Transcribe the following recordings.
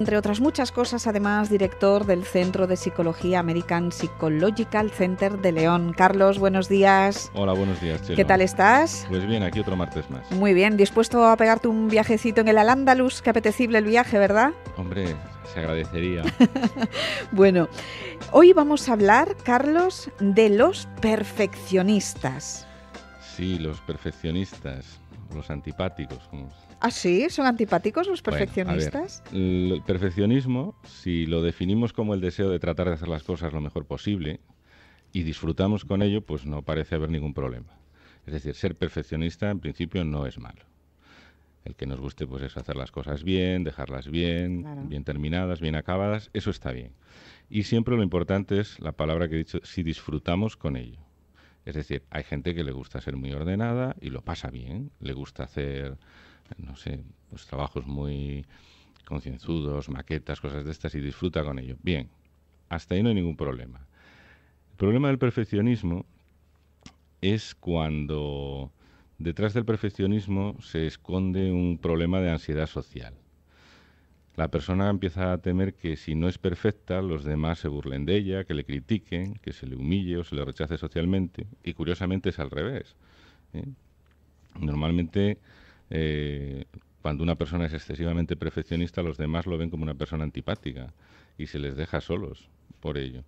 Entre otras muchas cosas, además, director del Centro de Psicología American Psychological Center de León. Carlos, buenos días. Hola, buenos días, Chelo. ¿Qué tal estás? Pues bien, aquí otro martes más. Muy bien, dispuesto a pegarte un viajecito en el Al-Ándalus. Qué apetecible el viaje, ¿verdad? Hombre, se agradecería. Bueno, hoy vamos a hablar, Carlos, de los perfeccionistas. Sí, los perfeccionistas, los antipáticos. ¿Ah, sí? ¿Son antipáticos los perfeccionistas? Bueno, a ver, el perfeccionismo, si lo definimos como el deseo de tratar de hacer las cosas lo mejor posible y disfrutamos con ello, pues no parece haber ningún problema. Es decir, ser perfeccionista en principio no es malo. El que nos guste pues es hacer las cosas bien, dejarlas bien, Claro. bien terminadas, bien acabadas, eso está bien. Y siempre lo importante es la palabra que he dicho, si disfrutamos con ello. Es decir, hay gente que le gusta ser muy ordenada y lo pasa bien, le gusta hacer, no sé, pues trabajos muy concienzudos, maquetas, cosas de estas y disfruta con ello. Bien, hasta ahí no hay ningún problema. El problema del perfeccionismo es cuando detrás del perfeccionismo se esconde un problema de ansiedad social. La persona empieza a temer que si no es perfecta, los demás se burlen de ella, que le critiquen, que se le humille o se le rechace socialmente. Y curiosamente es al revés, ¿eh? Normalmente, cuando una persona es excesivamente perfeccionista, los demás lo ven como una persona antipática y se les deja solos por ello.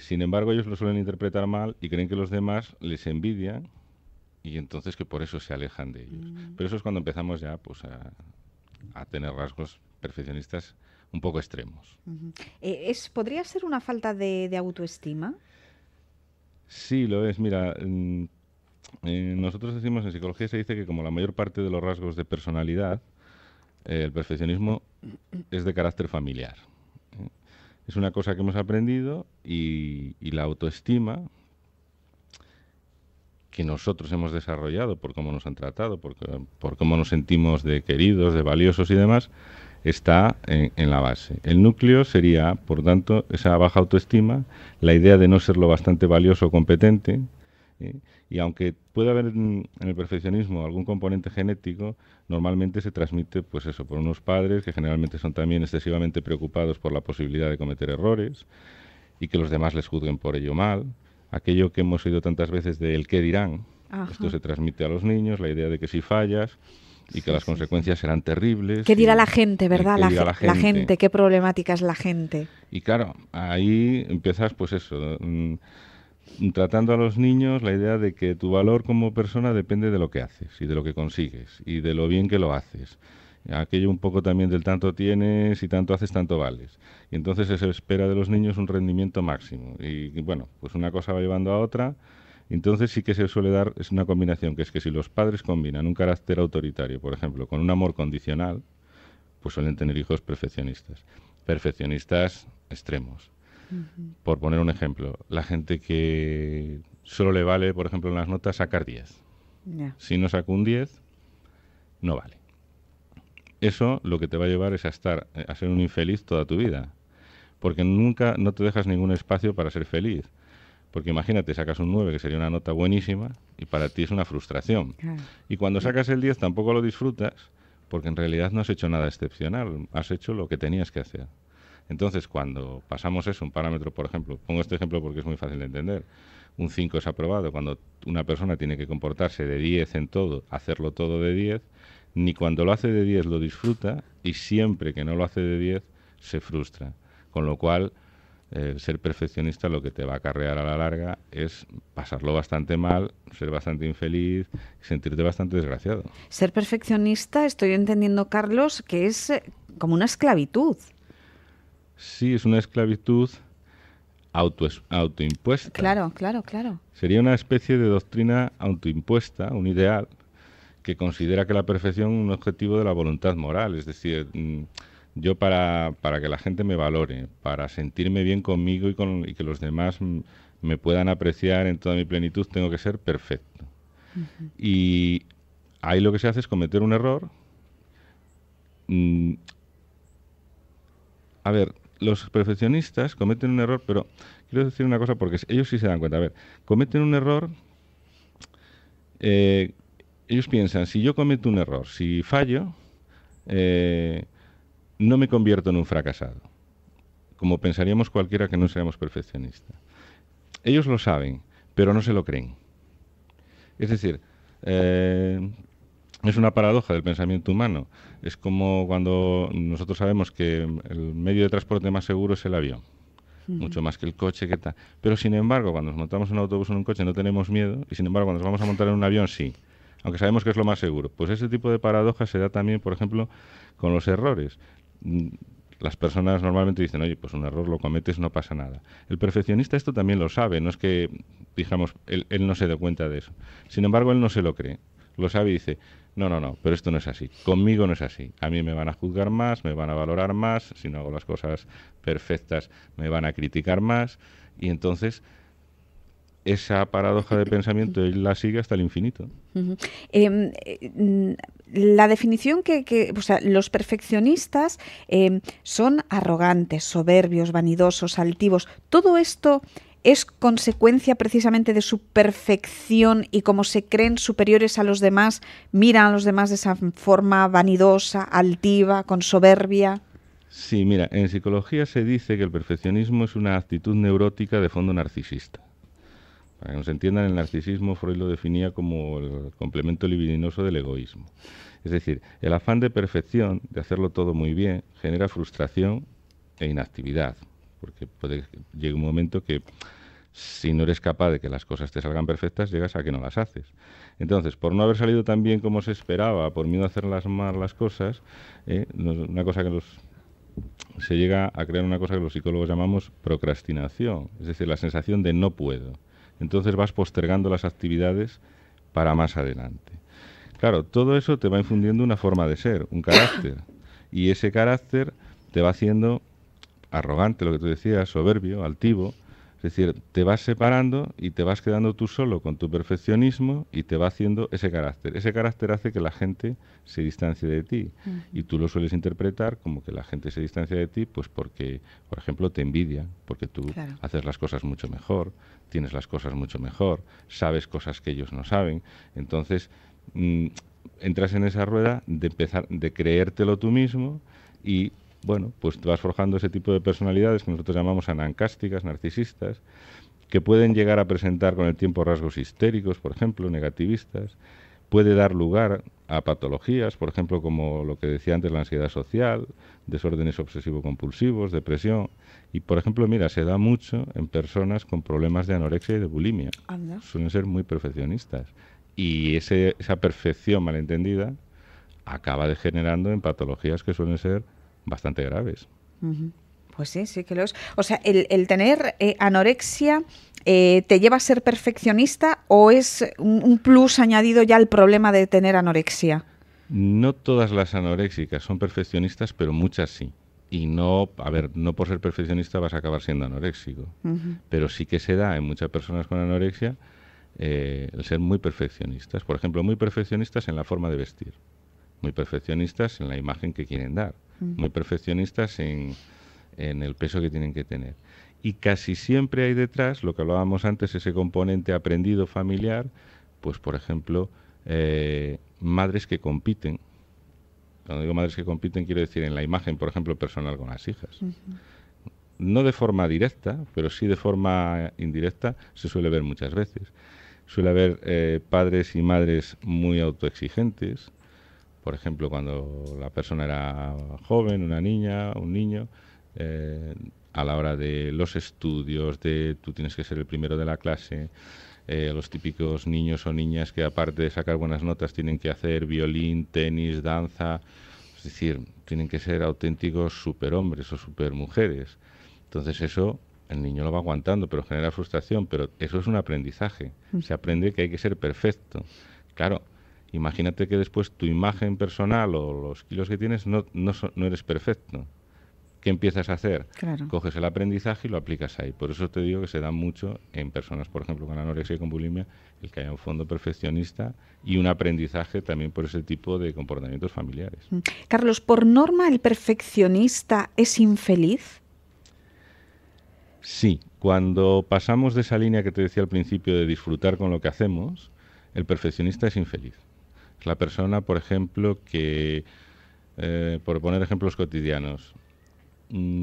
Sin embargo, ellos lo suelen interpretar mal y creen que los demás les envidian y entonces que por eso se alejan de ellos. Pero eso es cuando empezamos ya pues a tener rasgos perfeccionistas un poco extremos. ¿Podría ser una falta de autoestima? Sí, lo es. Mira, nosotros decimos, en psicología se dice que como la mayor parte de los rasgos de personalidad, el perfeccionismo es de carácter familiar. Es una cosa que hemos aprendido y la autoestima que nosotros hemos desarrollado por cómo nos han tratado, por cómo nos sentimos de queridos, de valiosos y demás, está en la base. El núcleo sería, por tanto, esa baja autoestima, la idea de no ser lo bastante valioso o competente, y aunque pueda haber en el perfeccionismo algún componente genético, normalmente se transmite pues eso, por unos padres que generalmente son también excesivamente preocupados por la posibilidad de cometer errores y que los demás les juzguen por ello mal. Aquello que hemos oído tantas veces de el qué dirán, Ajá. esto se transmite a los niños, la idea de que si fallas y que las consecuencias serán terribles. ¿Qué dirá la gente, verdad? ¿Qué dirá la gente? La gente, qué problemática es la gente. Y claro, ahí empiezas pues eso, tratando a los niños la idea de que tu valor como persona depende de lo que haces y de lo que consigues y de lo bien que lo haces. Aquello un poco también del tanto tienes y tanto haces, tanto vales. Y entonces se espera de los niños un rendimiento máximo. Y bueno, pues una cosa va llevando a otra. Entonces sí que se suele dar, es una combinación, que es que si los padres combinan un carácter autoritario, por ejemplo, con un amor condicional, pues suelen tener hijos perfeccionistas. Perfeccionistas extremos. Por poner un ejemplo, la gente que solo le vale, por ejemplo, en las notas sacar 10. Yeah. Si no saca un 10, no vale. Eso lo que te va a llevar es a ser un infeliz toda tu vida, porque nunca no te dejas ningún espacio para ser feliz. Porque imagínate, sacas un 9, que sería una nota buenísima, y para ti es una frustración. Claro. Y cuando sacas el 10 tampoco lo disfrutas, porque en realidad no has hecho nada excepcional, has hecho lo que tenías que hacer. Entonces, cuando pasamos eso, un parámetro, por ejemplo, pongo este ejemplo porque es muy fácil de entender, un 5 es aprobado, cuando una persona tiene que comportarse de 10 en todo, hacerlo todo de 10, ni cuando lo hace de 10 lo disfruta, y siempre que no lo hace de 10 se frustra. Con lo cual, ser perfeccionista lo que te va a acarrear a la larga es pasarlo bastante mal, ser bastante infeliz, sentirte bastante desgraciado. Ser perfeccionista, estoy entendiendo, Carlos, que es como una esclavitud. Sí, es una esclavitud autoimpuesta. Claro, claro, claro. Sería una especie de doctrina autoimpuesta, un ideal, que considera que la perfección es un objetivo de la voluntad moral. Es decir, yo para que la gente me valore, para sentirme bien conmigo y que los demás me puedan apreciar en toda mi plenitud, tengo que ser perfecto. Y ahí lo que se hace es cometer un error. A ver, los perfeccionistas cometen un error, pero quiero decir una cosa porque ellos sí se dan cuenta. A ver, cometen un error, ellos piensan, si yo cometo un error, si fallo, no me convierto en un fracasado, como pensaríamos cualquiera que no seamos perfeccionistas. Ellos lo saben, pero no se lo creen. Es decir, es una paradoja del pensamiento humano. Es como cuando nosotros sabemos que el medio de transporte más seguro es el avión, mucho más que el coche, que tal. Pero sin embargo, cuando nos montamos en un autobús o en un coche no tenemos miedo, y sin embargo cuando nos vamos a montar en un avión sí, aunque sabemos que es lo más seguro. Pues ese tipo de paradoja se da también, por ejemplo, con los errores. Las personas normalmente dicen, oye, pues un error lo cometes, no pasa nada. El perfeccionista esto también lo sabe, no es que, digamos, él no se dé cuenta de eso. Sin embargo, él no se lo cree. Lo sabe y dice, no, pero esto no es así. Conmigo no es así. A mí me van a juzgar más, me van a valorar más, si no hago las cosas perfectas me van a criticar más. Y entonces, esa paradoja de pensamiento él la sigue hasta el infinito. La definición o sea, los perfeccionistas son arrogantes, soberbios, vanidosos, altivos. Todo esto es consecuencia precisamente de su perfección y como se creen superiores a los demás, miran a los demás de esa forma vanidosa, altiva, con soberbia. Sí, mira, en psicología se dice que el perfeccionismo es una actitud neurótica de fondo narcisista. Para que nos entiendan, el narcisismo Freud lo definía como el complemento libidinoso del egoísmo. Es decir, el afán de perfección, de hacerlo todo muy bien, genera frustración e inactividad, porque llega un momento que si no eres capaz de que las cosas te salgan perfectas, llegas a que no las haces. Entonces, por no haber salido tan bien como se esperaba, por miedo a hacerlas mal las cosas, una cosa que se llega a crear una cosa que los psicólogos llamamos procrastinación, es decir, la sensación de no puedo. Entonces vas postergando las actividades para más adelante. Claro, todo eso te va infundiendo una forma de ser, un carácter. Y ese carácter te va haciendo arrogante, lo que tú decías, soberbio, altivo. Es decir, te vas separando y te vas quedando tú solo con tu perfeccionismo y te va haciendo ese carácter. Ese carácter hace que la gente se distancie de ti. Y tú lo sueles interpretar como que la gente se distancia de ti pues porque, por ejemplo, te envidia, porque tú haces las cosas mucho mejor, tienes las cosas mucho mejor, sabes cosas que ellos no saben. Entonces, entras en esa rueda de creértelo tú mismo y bueno, pues te vas forjando ese tipo de personalidades que nosotros llamamos anancásticas, narcisistas, que pueden llegar a presentar con el tiempo rasgos histéricos, por ejemplo, negativistas. Puede dar lugar a patologías, por ejemplo, como lo que decía antes, la ansiedad social, desórdenes obsesivo-compulsivos, depresión. Y, por ejemplo, mira, se da mucho en personas con problemas de anorexia y de bulimia. Anda. Suelen ser muy perfeccionistas. Y esa perfección malentendida acaba degenerando en patologías que suelen ser bastante graves. Pues sí que lo es. O sea, el tener anorexia ¿te lleva a ser perfeccionista o es un plus añadido ya al problema de tener anorexia? No todas las anoréxicas son perfeccionistas, pero muchas sí. Y no por ser perfeccionista vas a acabar siendo anoréxico. Pero sí que se da en muchas personas con anorexia el ser muy perfeccionistas. Por ejemplo, muy perfeccionistas en la forma de vestir, muy perfeccionistas en la imagen que quieren dar, muy perfeccionistas en el peso que tienen que tener. Y casi siempre hay detrás, lo que hablábamos antes, ese componente aprendido familiar, pues por ejemplo, madres que compiten. Cuando digo madres que compiten, quiero decir en la imagen, por ejemplo, personal con las hijas. No de forma directa, pero sí de forma indirecta, se suele ver muchas veces. Suele haber padres y madres muy autoexigentes. Por ejemplo, cuando la persona era joven, una niña, un niño, a la hora de los estudios, de tú tienes que ser el primero de la clase, los típicos niños o niñas que aparte de sacar buenas notas tienen que hacer violín, tenis, danza, es decir, tienen que ser auténticos superhombres o supermujeres. Entonces eso el niño lo va aguantando, pero genera frustración, pero eso es un aprendizaje. Se aprende que hay que ser perfecto. Claro, imagínate que después tu imagen personal o los kilos que tienes no eres perfecto. ¿Qué empiezas a hacer? Claro. Coges el aprendizaje y lo aplicas ahí. Por eso te digo que se da mucho en personas, por ejemplo, con anorexia y con bulimia, el que haya un fondo perfeccionista y un aprendizaje también por ese tipo de comportamientos familiares. Carlos, ¿por norma el perfeccionista es infeliz? Sí, cuando pasamos de esa línea que te decía al principio de disfrutar con lo que hacemos, el perfeccionista es infeliz. Es la persona, por ejemplo, que por poner ejemplos cotidianos,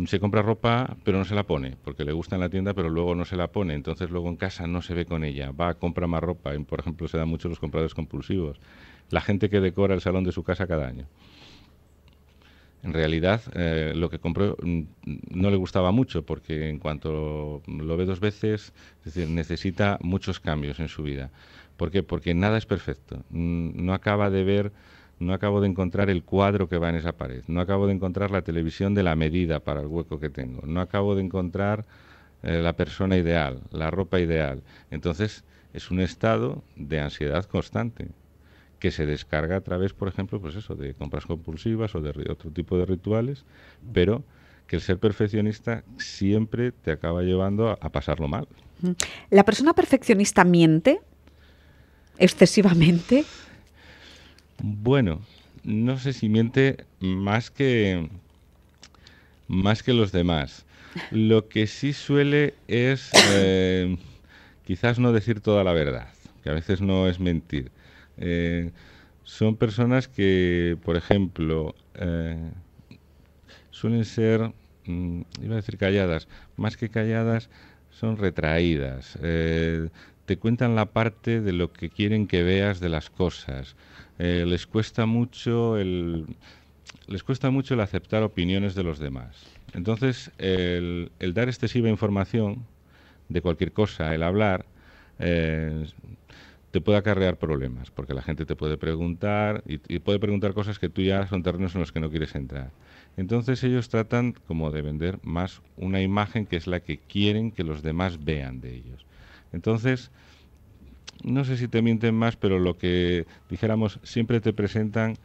se compra ropa pero no se la pone, porque le gusta en la tienda pero luego no se la pone, entonces luego en casa no se ve con ella, va, compra más ropa, y, por ejemplo, se dan mucho los compradores compulsivos, la gente que decora el salón de su casa cada año. En realidad, lo que compró no le gustaba mucho, porque en cuanto lo ve 2 veces, es decir, necesita muchos cambios en su vida. ¿Por qué? Porque nada es perfecto. No acaba de ver, no acabo de encontrar el cuadro que va en esa pared, no acabo de encontrar la televisión de la medida para el hueco que tengo, no acabo de encontrar la persona ideal, la ropa ideal. Entonces, es un estado de ansiedad constante, que se descarga a través, por ejemplo, pues eso, de compras compulsivas o de otro tipo de rituales, pero que el ser perfeccionista siempre te acaba llevando a pasarlo mal. ¿La persona perfeccionista miente excesivamente? Bueno, no sé si miente más que los demás. Lo que sí suele es quizás no decir toda la verdad, que a veces no es mentir. Son personas que, por ejemplo, suelen ser, iba a decir calladas, más que calladas, son retraídas. Te cuentan la parte de lo que quieren que veas de las cosas. Les cuesta mucho el aceptar opiniones de los demás. Entonces, el dar excesiva información de cualquier cosa, el hablar, te puede acarrear problemas, porque la gente te puede preguntar y puede preguntar cosas que tú ya son terrenos en los que no quieres entrar. Entonces ellos tratan como de vender más una imagen que es la que quieren que los demás vean de ellos. Entonces, no sé si te mienten más, pero lo que dijéramos, siempre te presentan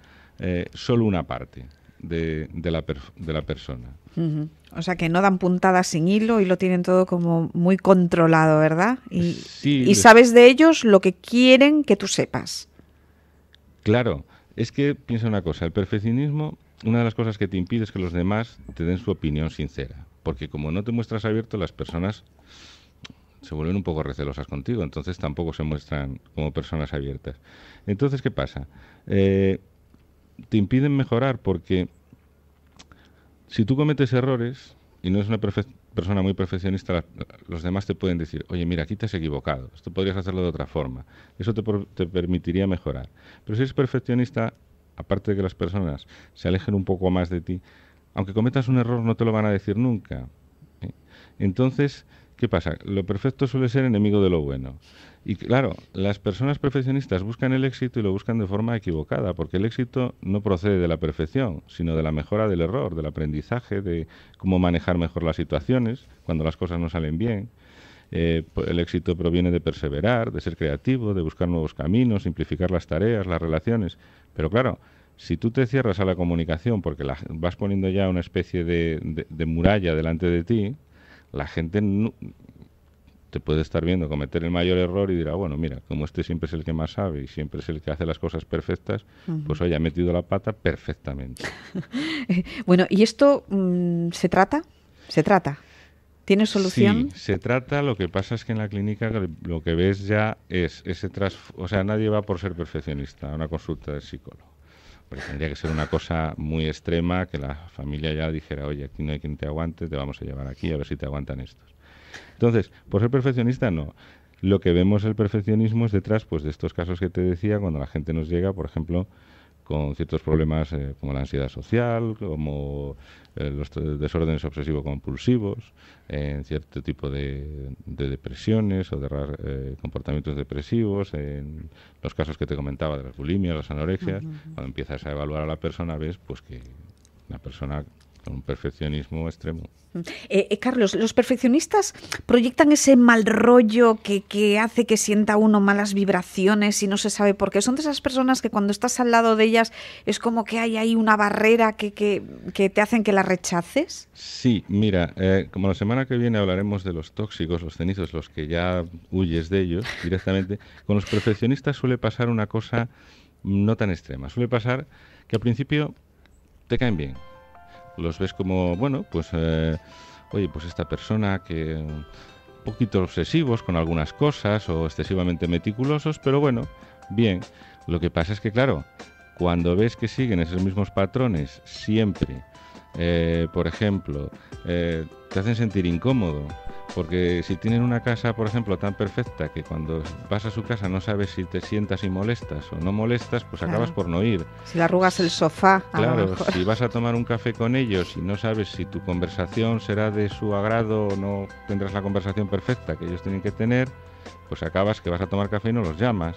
solo una parte de la persona. Uh-huh. O sea, que no dan puntadas sin hilo y lo tienen todo como muy controlado, ¿verdad? Y sabes de ellos lo que quieren que tú sepas. Claro, es que piensa una cosa, el perfeccionismo, una de las cosas que te impide es que los demás te den su opinión sincera, porque como no te muestras abierto, las personas se vuelven un poco recelosas contigo, entonces tampoco se muestran como personas abiertas. Entonces, ¿qué pasa? Te impiden mejorar, porque si tú cometes errores y no eres una persona muy perfeccionista, los demás te pueden decir, oye, mira, aquí te has equivocado, esto podrías hacerlo de otra forma. Eso te permitiría mejorar. Pero si eres perfeccionista, aparte de que las personas se alejen un poco más de ti, aunque cometas un error no te lo van a decir nunca. Entonces, ¿qué pasa? Lo perfecto suele ser enemigo de lo bueno. Y claro, las personas perfeccionistas buscan el éxito y lo buscan de forma equivocada, porque el éxito no procede de la perfección, sino de la mejora del error, del aprendizaje, de cómo manejar mejor las situaciones cuando las cosas no salen bien. El éxito proviene de perseverar, de ser creativo, de buscar nuevos caminos, simplificar las tareas, las relaciones. Pero claro, si tú te cierras a la comunicación porque vas poniendo ya una especie de muralla delante de ti, la gente no, te puede estar viendo cometer el mayor error y dirá, bueno, mira, como este siempre es el que más sabe y siempre es el que hace las cosas perfectas, pues hoy ha metido la pata perfectamente. Bueno, ¿y esto se trata? ¿Se trata? ¿Tiene solución? Sí, se trata. Lo que pasa es que en la clínica lo que ves ya es o sea, nadie va por ser perfeccionista a una consulta del psicólogo. Porque tendría que ser una cosa muy extrema, que la familia ya dijera, oye, aquí no hay quien te aguante, te vamos a llevar aquí a ver si te aguantan estos. Entonces, por ser perfeccionista, no. Lo que vemos el perfeccionismo es detrás, pues, de estos casos que te decía, cuando la gente nos llega, por ejemplo, con ciertos problemas como la ansiedad social, como los desórdenes obsesivo-compulsivos, en cierto tipo de depresiones o de comportamientos depresivos, en los casos que te comentaba de las bulimias, las anorexias. Cuando empiezas a evaluar a la persona, ves pues que una persona con un perfeccionismo extremo. Carlos, los perfeccionistas proyectan ese mal rollo que hace que sienta uno malas vibraciones y no se sabe por qué. Son de esas personas que cuando estás al lado de ellas es como que hay ahí una barrera que te hacen que las rechaces. Sí, mira, como la semana que viene hablaremos de los tóxicos, los cenizos, los que ya huyes de ellos directamente, con los perfeccionistas suele pasar una cosa no tan extrema. Suele pasar que al principio te caen bien. Los ves como, bueno, pues, oye, pues esta persona que un poquito obsesivos con algunas cosas o excesivamente meticulosos, pero bueno, bien. Lo que pasa es que, claro, Cuando ves que siguen esos mismos patrones siempre, por ejemplo, te hacen sentir incómodo, porque si tienen una casa, por ejemplo, tan perfecta que cuando vas a su casa no sabes si te sientas y molestas o no molestas, pues Claro. acabas por no ir. Si le arrugas el sofá, a lo Claro, mejor. si vas a tomar un café con ellos y no sabes si tu conversación será de su agrado o no tendrás la conversación perfecta que ellos tienen que tener, pues acabas que vas a tomar café y no los llamas.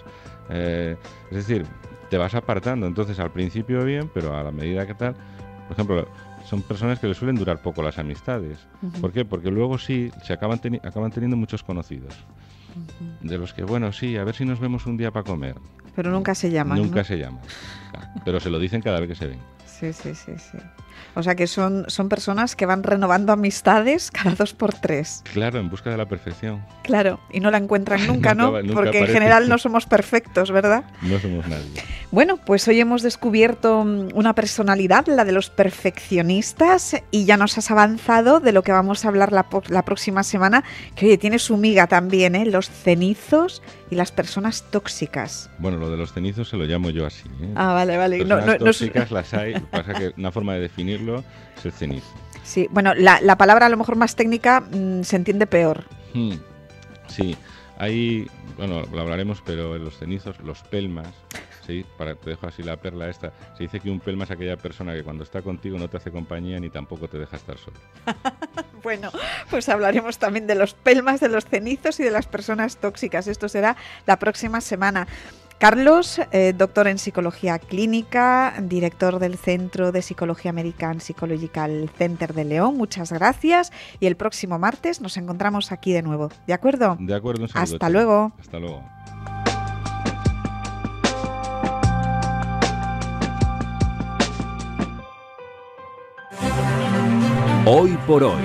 Es decir, te vas apartando. Entonces, al principio bien, pero a la medida que tal, por ejemplo, son personas que les suelen durar poco las amistades. Ujú. ¿Por qué? Porque luego sí se acaban teniendo muchos conocidos. De los que, bueno, sí, a ver si nos vemos un día para comer. Pero nunca se llaman, Nunca ¿no? se llaman. Claro, pero se lo dicen cada vez que se ven. Sí, sí, sí, sí. O sea que son personas que van renovando amistades cada 2 por 3. Claro, en busca de la perfección. Claro, y no la encuentran nunca, ¿no? Nunca Porque en aparece. general no somos perfectos, ¿verdad? No somos nadie. Bueno, pues hoy hemos descubierto una personalidad, la de los perfeccionistas, y ya nos has avanzado de lo que vamos a hablar la próxima semana, que oye, tiene su miga también, ¿eh? Los cenizos y las personas tóxicas. Bueno, lo de los cenizos se lo llamo yo así, ¿eh? Ah, vale, vale. Personas tóxicas las hay, lo que pasa es que una forma de definirlo es el cenizo. Sí, bueno, la palabra a lo mejor más técnica se entiende peor. Sí, hay, bueno, lo hablaremos, pero en los cenizos, los pelmas, sí, te dejo así la perla esta, se dice que un pelma es aquella persona que cuando está contigo no te hace compañía ni tampoco te deja estar solo. Bueno, pues hablaremos también de los pelmas, de los cenizos y de las personas tóxicas. Esto será la próxima semana. Carlos, doctor en Psicología Clínica, director del Centro de Psicología American Psychological Center de León, muchas gracias. Y el próximo martes nos encontramos aquí de nuevo. ¿De acuerdo? De acuerdo, un saludo. Hasta luego. Hasta luego. Hoy por hoy.